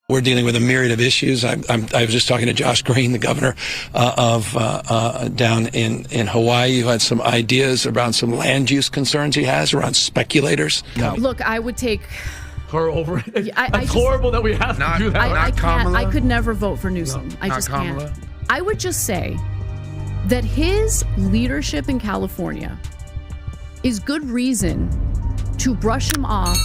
We're dealing with a myriad of issues. I was just talking to Josh Green, the governor down in Hawaii, who had some ideas around some land use concerns he has around speculators. No. Look, I would take her over it. It's horrible that we have to do that. I can't. I could never vote for Newsom. I just can't. I would just say that his leadership in California is good reason to brush him off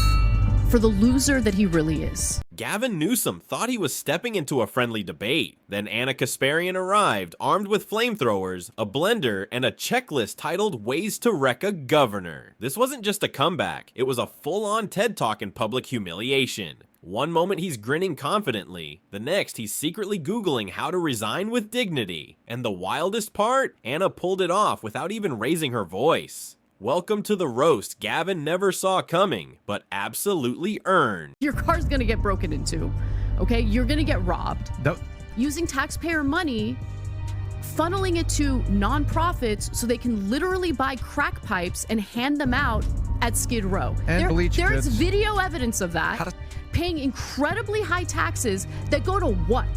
for the loser that he really is. Gavin Newsom thought he was stepping into a friendly debate. Then Anna Kasparian arrived, armed with flamethrowers, a blender, and a checklist titled Ways to Wreck a Governor. This wasn't just a comeback, it was a full-on TED Talk in public humiliation. One moment he's grinning confidently, the next he's secretly Googling how to resign with dignity. And the wildest part? Anna pulled it off without even raising her voice. Welcome to the roast Gavin never saw coming, but absolutely earned. Your car's gonna get broken into, okay? You're gonna get robbed. Using taxpayer money, funneling it to nonprofits so they can literally buy crack pipes and hand them out at Skid Row. There's video evidence of that. Paying incredibly high taxes that go to what?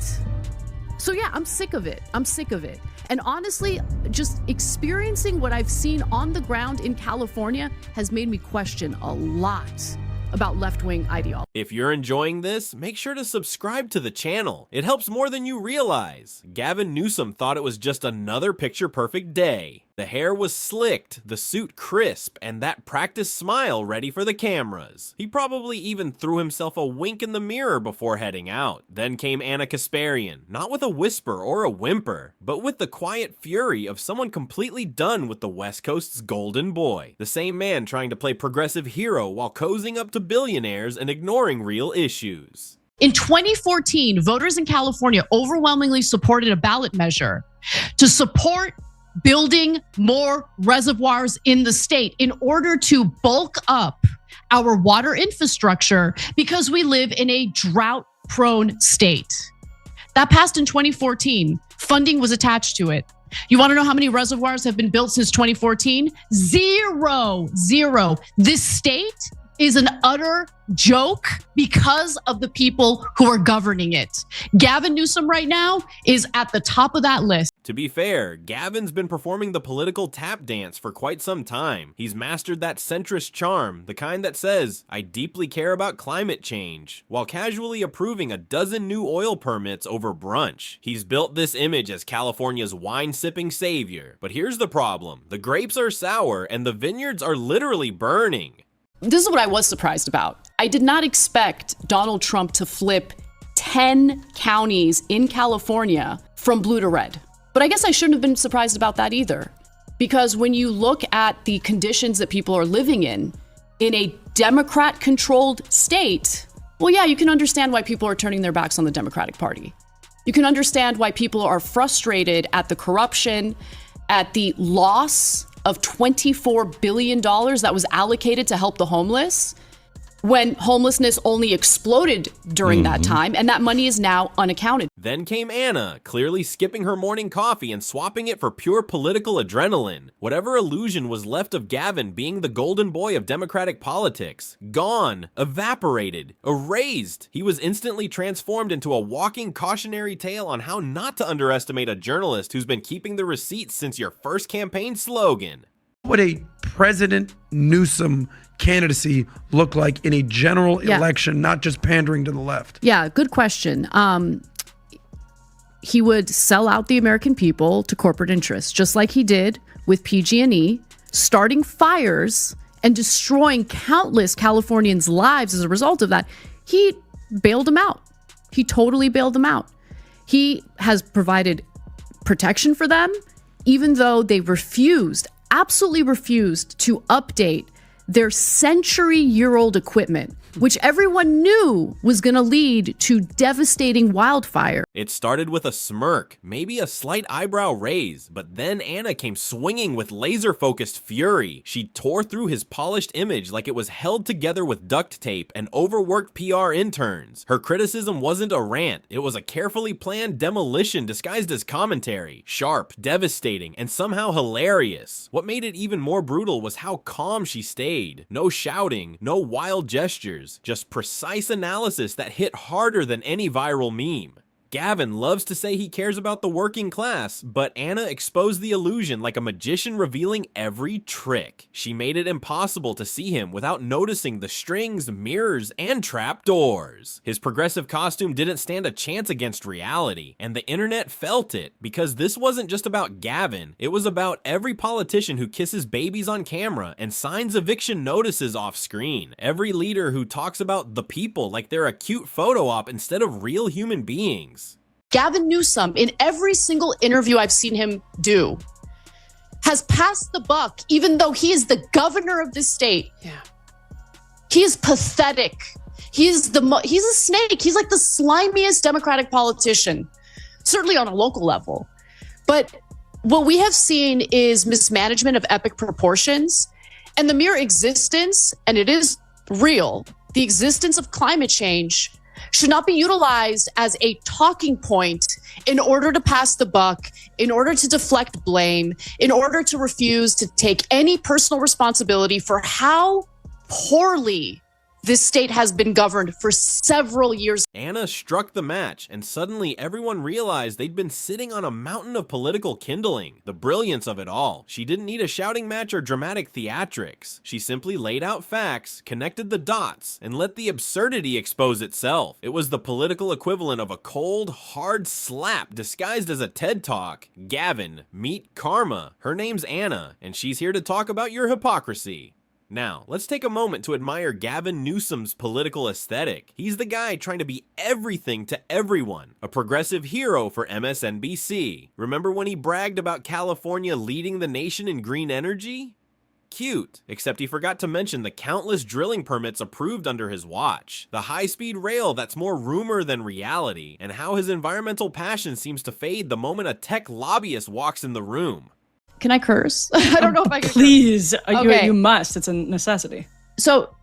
So yeah, I'm sick of it. I'm sick of it. And honestly, just experiencing what I've seen on the ground in California has made me question a lot about left-wing ideology. If you're enjoying this, make sure to subscribe to the channel. It helps more than you realize. Gavin Newsom thought it was just another picture-perfect day. The hair was slicked, the suit crisp, and that practiced smile ready for the cameras. He probably even threw himself a wink in the mirror before heading out. Then came Anna Kasparian, not with a whisper or a whimper, but with the quiet fury of someone completely done with the West Coast's golden boy. The same man trying to play progressive hero while cozying up to billionaires and ignoring real issues. In 2014, voters in California overwhelmingly supported a ballot measure to support building more reservoirs in the state in order to bulk up our water infrastructure because we live in a drought-prone state. That passed in 2014. Funding was attached to it. You want to know how many reservoirs have been built since 2014? Zero. This state is an utter joke because of the people who are governing it. Gavin Newsom right now is at the top of that list. To be fair, Gavin's been performing the political tap dance for quite some time. He's mastered that centrist charm, the kind that says, I deeply care about climate change, while casually approving a dozen new oil permits over brunch. He's built this image as California's wine-sipping savior. But here's the problem. The grapes are sour and the vineyards are literally burning. This is what I was surprised about. I did not expect Donald Trump to flip 10 counties in California from blue to red. But I guess I shouldn't have been surprised about that either. Because when you look at the conditions that people are living in a Democrat-controlled state, well, yeah, you can understand why people are turning their backs on the Democratic Party. You can understand why people are frustrated at the corruption, at the loss of $24 billion that was allocated to help the homeless, when homelessness only exploded during that time, and that money is now unaccounted. Then came Anna, clearly skipping her morning coffee and swapping it for pure political adrenaline. Whatever illusion was left of Gavin being the golden boy of Democratic politics, gone, evaporated, erased. He was instantly transformed into a walking cautionary tale on how not to underestimate a journalist who's been keeping the receipts since your first campaign slogan. What would a President Newsom candidacy look like in a general election, not just pandering to the left? Yeah, good question. He would sell out the American people to corporate interests, just like he did with PG&E, starting fires and destroying countless Californians' lives as a result of that. He bailed them out. He totally bailed them out. He has provided protection for them, even though they absolutely refused to update their century-year-old equipment, which everyone knew was going to lead to devastating wildfire. It started with a smirk, maybe a slight eyebrow raise, but then Anna came swinging with laser-focused fury. She tore through his polished image like it was held together with duct tape and overworked PR interns. Her criticism wasn't a rant, it was a carefully planned demolition disguised as commentary. Sharp, devastating, and somehow hilarious. What made it even more brutal was how calm she stayed. No shouting, no wild gestures. answers, just precise analysis that hit harder than any viral meme. Gavin loves to say he cares about the working class, but Anna exposed the illusion like a magician revealing every trick. She made it impossible to see him without noticing the strings, mirrors, and trapdoors. His progressive costume didn't stand a chance against reality, and the internet felt it, because this wasn't just about Gavin, it was about every politician who kisses babies on camera and signs eviction notices off screen. Every leader who talks about the people like they're a cute photo op instead of real human beings. Gavin Newsom, in every single interview I've seen him do, has passed the buck, even though he is the governor of this state. Yeah. He is pathetic. He's a snake. He's like the slimiest Democratic politician, certainly on a local level. But what we have seen is mismanagement of epic proportions, and the mere existence, and it is real, the existence of climate change should not be utilized as a talking point in order to pass the buck, in order to deflect blame, in order to refuse to take any personal responsibility for how poorly this state has been governed for several years. Anna struck the match, and suddenly everyone realized they'd been sitting on a mountain of political kindling. The brilliance of it all. She didn't need a shouting match or dramatic theatrics. She simply laid out facts, connected the dots, and let the absurdity expose itself. It was the political equivalent of a cold, hard slap disguised as a TED Talk. Gavin, meet Karma. Her name's Anna, and she's here to talk about your hypocrisy. Now, let's take a moment to admire Gavin Newsom's political aesthetic. He's the guy trying to be everything to everyone, a progressive hero for MSNBC. Remember when he bragged about California leading the nation in green energy? Cute, except he forgot to mention the countless drilling permits approved under his watch, the high-speed rail that's more rumor than reality, and how his environmental passion seems to fade the moment a tech lobbyist walks in the room. Can I curse? I don't know if I can. Please, Okay. you must. It's a necessity. So,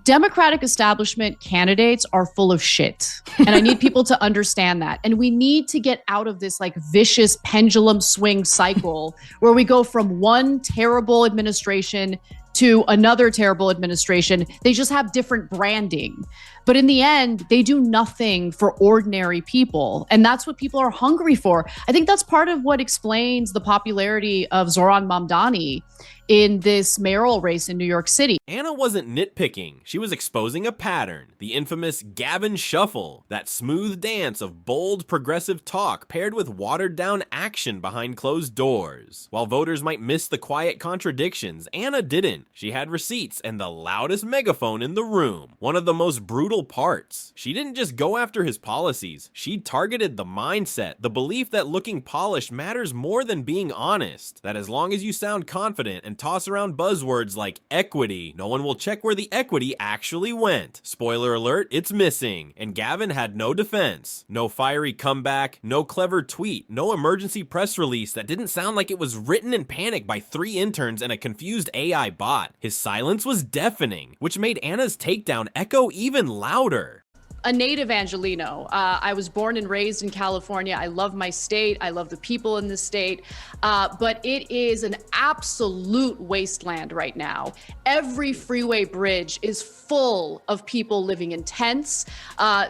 Democratic establishment candidates are full of shit. And I need people to understand that. And we need to get out of this like vicious pendulum swing cycle where we go from one terrible administration to another terrible administration. They just have different branding. But in the end, they do nothing for ordinary people. And that's what people are hungry for. I think that's part of what explains the popularity of Zoran Mamdani in this mayoral race in New York City. Anna wasn't nitpicking, she was exposing a pattern, the infamous Gavin Shuffle, that smooth dance of bold progressive talk paired with watered down action behind closed doors. While voters might miss the quiet contradictions, Anna didn't. She had receipts and the loudest megaphone in the room. One of the most brutal parts. She didn't just go after his policies, she targeted the mindset, the belief that looking polished matters more than being honest, that as long as you sound confident and toss around buzzwords like equity, no one will check where the equity actually went. Spoiler alert, it's missing. And Gavin had no defense. No fiery comeback, no clever tweet, no emergency press release that didn't sound like it was written in panic by 3 interns and a confused AI bot. His silence was deafening, which made Anna's takedown echo even louder. A native Angelino. I was born and raised in California. I love my state. I love the people in the state. But it is an absolute wasteland right now. Every freeway bridge is full of people living in tents.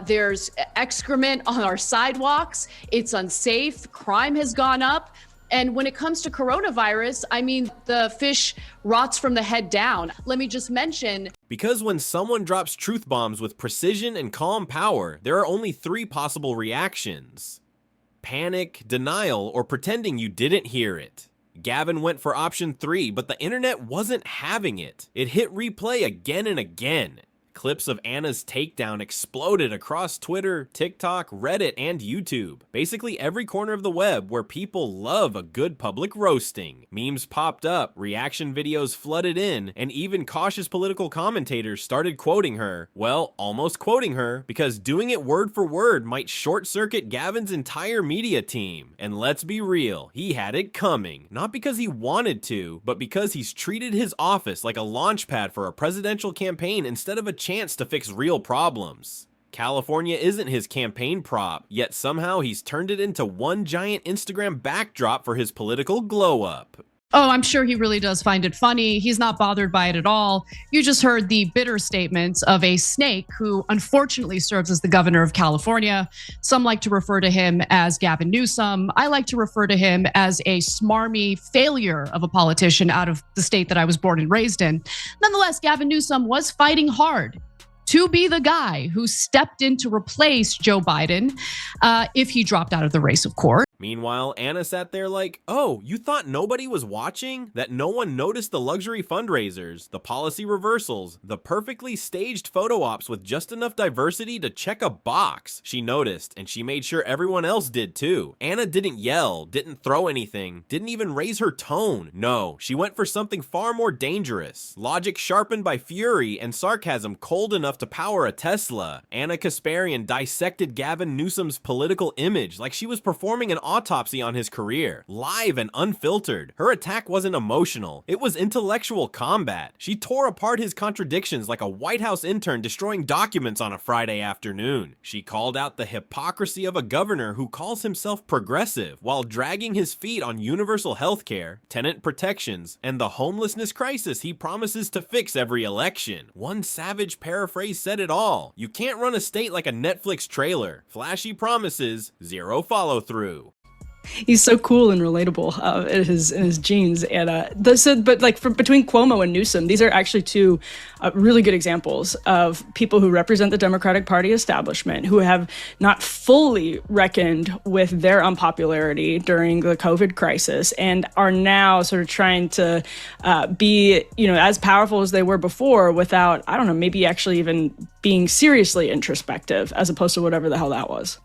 There's excrement on our sidewalks. It's unsafe. Crime has gone up. And when it comes to coronavirus, I mean, the fish rots from the head down. Let me just mention. Because when someone drops truth bombs with precision and calm power, there are only 3 possible reactions: panic, denial, or pretending you didn't hear it. Gavin went for option 3, but the internet wasn't having it. It hit replay again and again. Clips of Anna's takedown exploded across Twitter, TikTok, Reddit, and YouTube. Basically every corner of the web where people love a good public roasting. Memes popped up, reaction videos flooded in, and even cautious political commentators started quoting her. Well, almost quoting her, because doing it word for word might short-circuit Gavin's entire media team. And let's be real, he had it coming. Not because he wanted to, but because he's treated his office like a launchpad for a presidential campaign instead of a chance to fix real problems. California isn't his campaign prop, yet somehow he's turned it into one giant Instagram backdrop for his political glow-up. Oh, I'm sure he really does find it funny. He's not bothered by it at all. You just heard the bitter statements of a snake who unfortunately serves as the governor of California. Some like to refer to him as Gavin Newsom. I like to refer to him as a smarmy failure of a politician out of the state that I was born and raised in. Nonetheless, Gavin Newsom was fighting hard to be the guy who stepped in to replace Joe Biden if he dropped out of the race, of course. Meanwhile, Anna sat there like, oh, you thought nobody was watching? That no one noticed the luxury fundraisers, the policy reversals, the perfectly staged photo ops with just enough diversity to check a box? She noticed, and she made sure everyone else did too. Anna didn't yell, didn't throw anything, didn't even raise her tone. No, she went for something far more dangerous. Logic sharpened by fury and sarcasm cold enough to power a Tesla. Anna Kasparian dissected Gavin Newsom's political image like she was performing an autopsy on his career, live and unfiltered. Her attack wasn't emotional, it was intellectual combat. She tore apart his contradictions like a White House intern destroying documents on a Friday afternoon. She called out the hypocrisy of a governor who calls himself progressive while dragging his feet on universal health care, tenant protections, and the homelessness crisis he promises to fix every election. One savage paraphrase said it all. You can't run a state like a Netflix trailer. Flashy promises, zero follow-through. He's so cool and relatable in his genes, and but like between Cuomo and Newsom, these are actually two really good examples of people who represent the Democratic Party establishment who have not fully reckoned with their unpopularity during the COVID crisis and are now sort of trying to be as powerful as they were before without, I don't know, maybe actually even being seriously introspective as opposed to whatever the hell that was.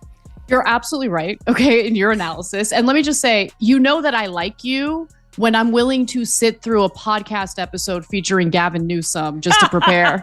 You're absolutely right, okay, in your analysis. And let me just say, you know that I like you when I'm willing to sit through a podcast episode featuring Gavin Newsom just to prepare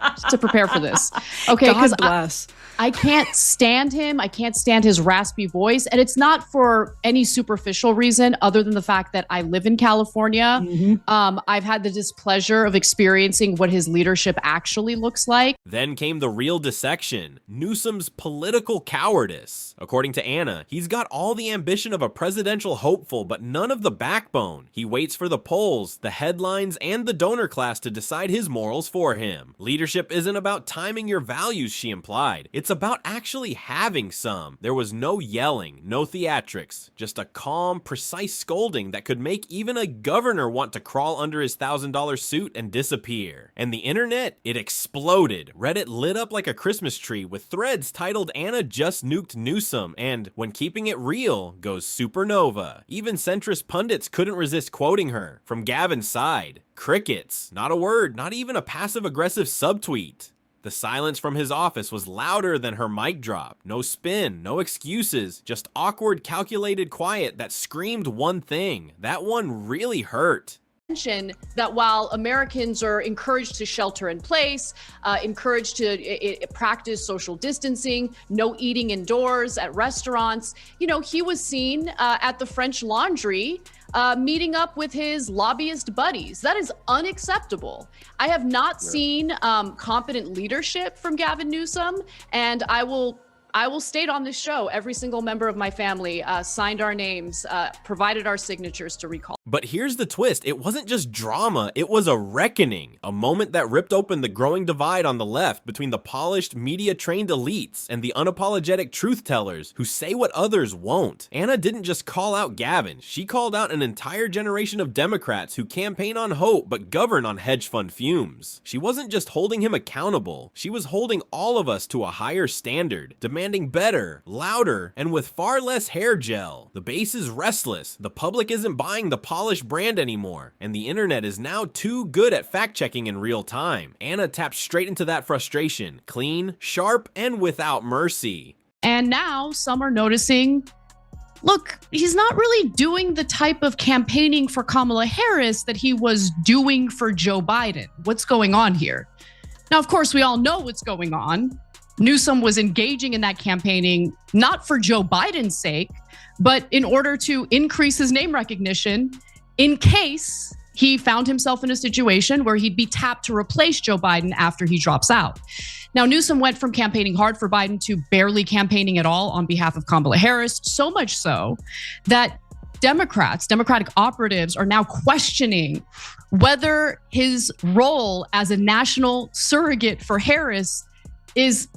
for this. Okay, God bless. I can't stand him. I can't stand his raspy voice. And it's not for any superficial reason other than the fact that I live in California. Mm-hmm. I've had the displeasure of experiencing what his leadership actually looks like. Then came the real dissection, Newsom's political cowardice. According to Anna, he's got all the ambition of a presidential hopeful, but none of the backbone. He waits for the polls, the headlines, and the donor class to decide his morals for him. Leadership isn't about timing your values, she implied. It's about actually having some. There was no yelling, no theatrics, just a calm, precise scolding that could make even a governor want to crawl under his $1,000 suit and disappear. And the internet, it exploded. Reddit lit up like a Christmas tree with threads titled Anna just nuked Newsom and when keeping it real goes supernova. Even centrist pundits couldn't resist quoting her. From Gavin's side, crickets, not a word, not even a passive-aggressive subtweet. The silence from his office was louder than her mic drop. No spin, no excuses, just awkward, calculated quiet that screamed one thing. That one really hurt. That while Americans are encouraged to shelter in place, encouraged to practice social distancing, no eating indoors at restaurants, he was seen at the French Laundry meeting up with his lobbyist buddies. That is unacceptable. I have not seen competent leadership from Gavin Newsom, and I will state on this show, every single member of my family signed our names, provided our signatures to recall. But here's the twist. It wasn't just drama. It was a reckoning, a moment that ripped open the growing divide on the left between the polished, media-trained elites and the unapologetic truth-tellers who say what others won't. Anna didn't just call out Gavin. She called out an entire generation of Democrats who campaign on hope but govern on hedge fund fumes. She wasn't just holding him accountable. She was holding all of us to a higher standard, demanding better, louder, and with far less hair gel. The base is restless. The public isn't buying the polished brand anymore, and the internet is now too good at fact-checking in real time. Anna tapped straight into that frustration, clean, sharp, and without mercy. And now some are noticing, look, he's not really doing the type of campaigning for Kamala Harris that he was doing for Joe Biden. What's going on here? Now, of course, we all know what's going on. Newsom was engaging in that campaigning, not for Joe Biden's sake, but in order to increase his name recognition in case he found himself in a situation where he'd be tapped to replace Joe Biden after he drops out. Now, Newsom went from campaigning hard for Biden to barely campaigning at all on behalf of Kamala Harris, so much so that Democrats, Democratic operatives are now questioning whether his role as a national surrogate for Harris is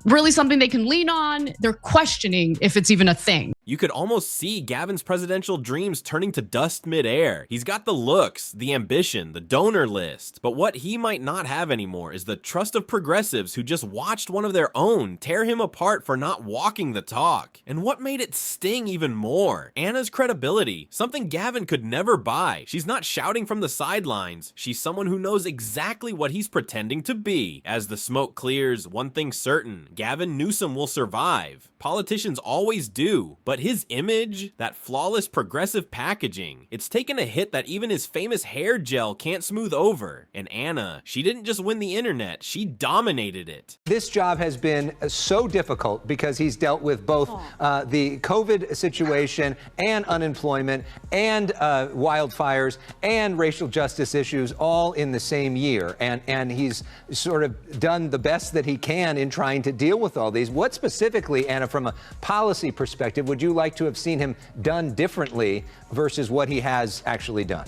really something they can lean on. They're questioning if it's even a thing. You could almost see Gavin's presidential dreams turning to dust midair. He's got the looks, the ambition, the donor list. But what he might not have anymore is the trust of progressives who just watched one of their own tear him apart for not walking the talk. And what made it sting even more? Anna's credibility, something Gavin could never buy. She's not shouting from the sidelines. She's someone who knows exactly what he's pretending to be. As the smoke clears, one thing's certain, Gavin Newsom will survive. Politicians always do, but his image, that flawless progressive packaging, it's taken a hit that even his famous hair gel can't smooth over. And Anna, she didn't just win the internet, she dominated it. This job has been so difficult because he's dealt with both the COVID situation and unemployment and wildfires and racial justice issues all in the same year. And he's sort of done the best that he can in trying to deal with all these. What specifically, Anna, from a policy perspective, would you like to have seen him done differently versus what he has actually done?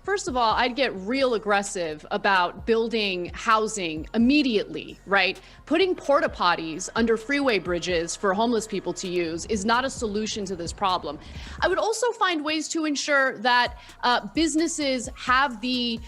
First of all, I'd get real aggressive about building housing immediately, right? Putting porta potties under freeway bridges for homeless people to use is not a solution to this problem. I would also find ways to ensure that businesses have the,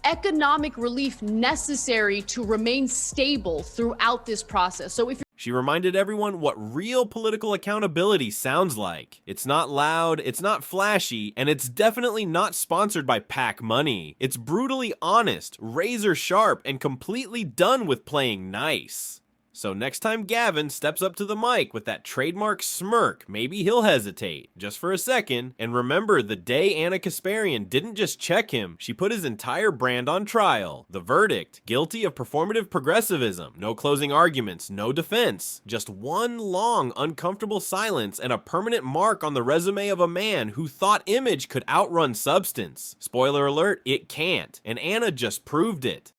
economic relief necessary to remain stable throughout this process. So if She reminded everyone what real political accountability sounds like. It's not loud, it's not flashy, and it's definitely not sponsored by PAC money. It's brutally honest, razor sharp, and completely done with playing nice. So next time Gavin steps up to the mic with that trademark smirk, maybe he'll hesitate, just for a second. And remember, the day Anna Kasparian didn't just check him, she put his entire brand on trial. The verdict, guilty of performative progressivism, no closing arguments, no defense. Just one long, uncomfortable silence and a permanent mark on the resume of a man who thought image could outrun substance. Spoiler alert, it can't. And Anna just proved it.